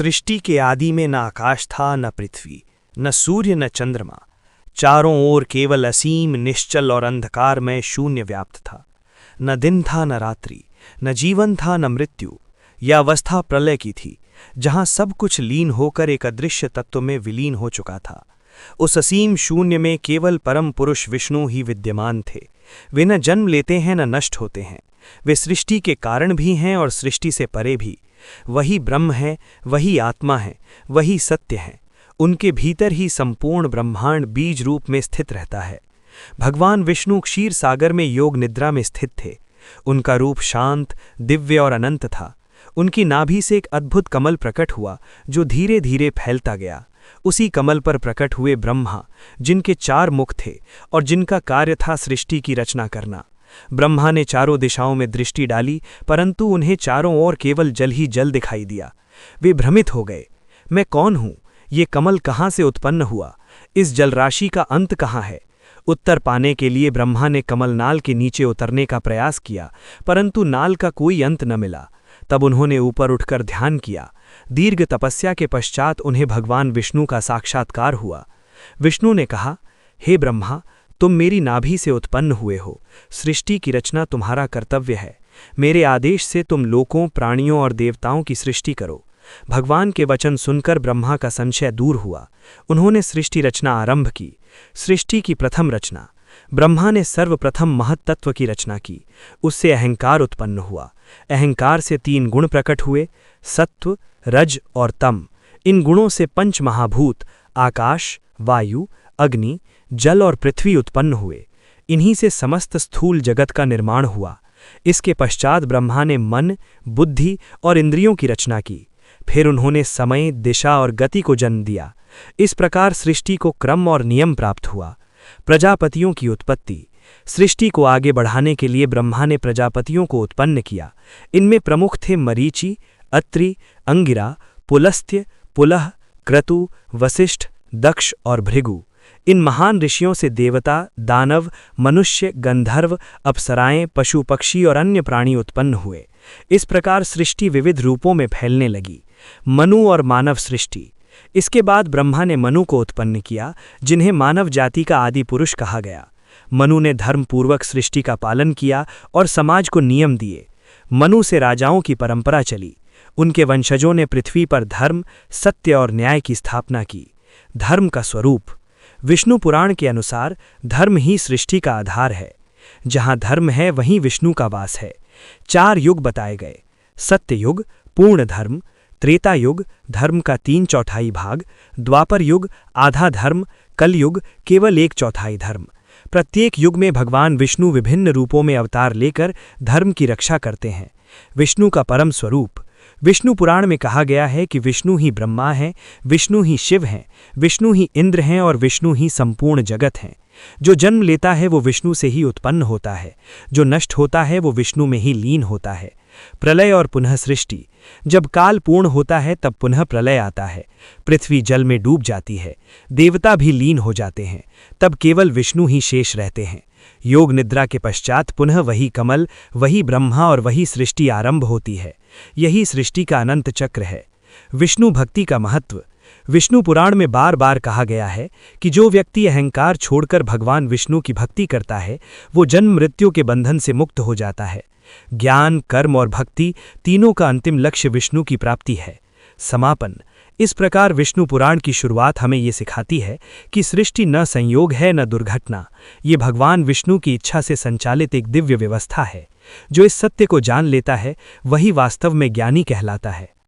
सृष्टि के आदि में न आकाश था, न पृथ्वी, न सूर्य, न चंद्रमा। चारों ओर केवल असीम, निश्चल और अंधकार में शून्य व्याप्त था। न दिन था, न रात्रि, न जीवन था, न मृत्यु। यह अवस्था प्रलय की थी, जहां सब कुछ लीन होकर एक अदृश्य तत्व में विलीन हो चुका था। उस असीम शून्य में केवल परम पुरुष विष्णु ही विद्यमान थे। वे न जन्म लेते हैं, न नष्ट होते हैं। वे सृष्टि के कारण भी हैं और सृष्टि से परे भी। वही ब्रह्म है, वही आत्मा है, वही सत्य है। उनके भीतर ही संपूर्ण ब्रह्मांड बीज रूप में स्थित रहता है। भगवान विष्णु क्षीर सागर में योग निद्रा में स्थित थे। उनका रूप शांत, दिव्य और अनंत था। उनकी नाभि से एक अद्भुत कमल प्रकट हुआ, जो धीरे धीरे फैलता गया। उसी कमल पर प्रकट हुए ब्रह्मा, जिनके 4 मुख थे और जिनका कार्य था सृष्टि की रचना करना। ब्रह्मा ने चारों दिशाओं में दृष्टि डाली, परंतु उन्हें चारों ओर केवल जल ही जल दिखाई दिया। वे भ्रमित हो गए। मैं कौन हूँ? ये कमल कहाँ से उत्पन्न हुआ? इस जलराशि का अंत कहाँ है? उत्तर पाने के लिए ब्रह्मा ने कमलनाल के नीचे उतरने का प्रयास किया, परंतु नाल का कोई अंत न मिला। तब उन्होंने ऊपर उठकर ध्यान किया। दीर्घ तपस्या के पश्चात उन्हें भगवान विष्णु का साक्षात्कार हुआ। विष्णु ने कहा, हे ब्रह्मा, तुम मेरी नाभि से उत्पन्न हुए हो। सृष्टि की रचना तुम्हारा कर्तव्य है। मेरे आदेश से तुम लोकों, प्राणियों और देवताओं की सृष्टि करो। भगवान के वचन सुनकर ब्रह्मा का संशय दूर हुआ। उन्होंने सृष्टि रचना आरंभ की। सृष्टि की प्रथम रचना। ब्रह्मा ने सर्वप्रथम महत्तत्व की रचना की। उससे अहंकार उत्पन्न हुआ। अहंकार से 3 गुण प्रकट हुए, सत्व, रज और तम। इन गुणों से 5 महाभूत आकाश, वायु, अग्नि, जल और पृथ्वी उत्पन्न हुए। इन्हीं से समस्त स्थूल जगत का निर्माण हुआ। इसके पश्चात ब्रह्मा ने मन, बुद्धि और इंद्रियों की रचना की। फिर उन्होंने समय, दिशा और गति को जन्म दिया। इस प्रकार सृष्टि को क्रम और नियम प्राप्त हुआ। प्रजापतियों की उत्पत्ति। सृष्टि को आगे बढ़ाने के लिए ब्रह्मा ने प्रजापतियों को उत्पन्न किया। इनमें प्रमुख थे मरीचि, अत्रि, अंगिरा, पुलस्त्य, पुलह, क्रतु, वसिष्ठ, दक्ष और भृगु। इन महान ऋषियों से देवता, दानव, मनुष्य, गंधर्व, अप्सराएं, पशु पक्षी और अन्य प्राणी उत्पन्न हुए। इस प्रकार सृष्टि विविध रूपों में फैलने लगी। मनु और मानव सृष्टि। इसके बाद ब्रह्मा ने मनु को उत्पन्न किया, जिन्हें मानव जाति का आदि पुरुष कहा गया। मनु ने धर्मपूर्वक सृष्टि का पालन किया और समाज को नियम दिए। मनु से राजाओं की परंपरा चली। उनके वंशजों ने पृथ्वी पर धर्म, सत्य और न्याय की स्थापना की। धर्म का स्वरूप। विष्णु पुराण के अनुसार धर्म ही सृष्टि का आधार है। जहां धर्म है वहीं विष्णु का वास है। 4 युग बताए गए। सत्य युग, पूर्ण धर्म। त्रेता युग, धर्म का 3/4 भाग। द्वापर युग, आधा धर्म। कलयुग, केवल 1/4 धर्म। प्रत्येक युग में भगवान विष्णु विभिन्न रूपों में अवतार लेकर धर्म की रक्षा करते हैं। विष्णु का परम स्वरूप। विष्णु पुराण में कहा गया है कि विष्णु ही ब्रह्मा हैं, विष्णु ही शिव हैं, विष्णु ही इंद्र हैं और विष्णु ही संपूर्ण जगत हैं। जो जन्म लेता है वो विष्णु से ही उत्पन्न होता है। जो नष्ट होता है वो विष्णु में ही लीन होता है। प्रलय और पुनः सृष्टि। जब काल पूर्ण होता है तब पुनः प्रलय आता है। पृथ्वी जल में डूब जाती है। देवता भी लीन हो जाते हैं। तब केवल विष्णु ही शेष रहते हैं। योग निद्रा के पश्चात पुनः वही कमल, वही ब्रह्मा और वही सृष्टि आरंभ होती है। यही सृष्टि का अनंत चक्र है। विष्णु भक्ति का महत्व। विष्णु पुराण में बार बार कहा गया है कि जो व्यक्ति अहंकार छोड़कर भगवान विष्णु की भक्ति करता है वो जन्म मृत्यु के बंधन से मुक्त हो जाता है। ज्ञान, कर्म और भक्ति तीनों का अंतिम लक्ष्य विष्णु की प्राप्ति है। समापन। इस प्रकार विष्णु पुराण की शुरुआत हमें ये सिखाती है कि सृष्टि न संयोग है न दुर्घटना। ये भगवान विष्णु की इच्छा से संचालित एक दिव्य व्यवस्था है। जो इस सत्य को जान लेता है वही वास्तव में ज्ञानी कहलाता है।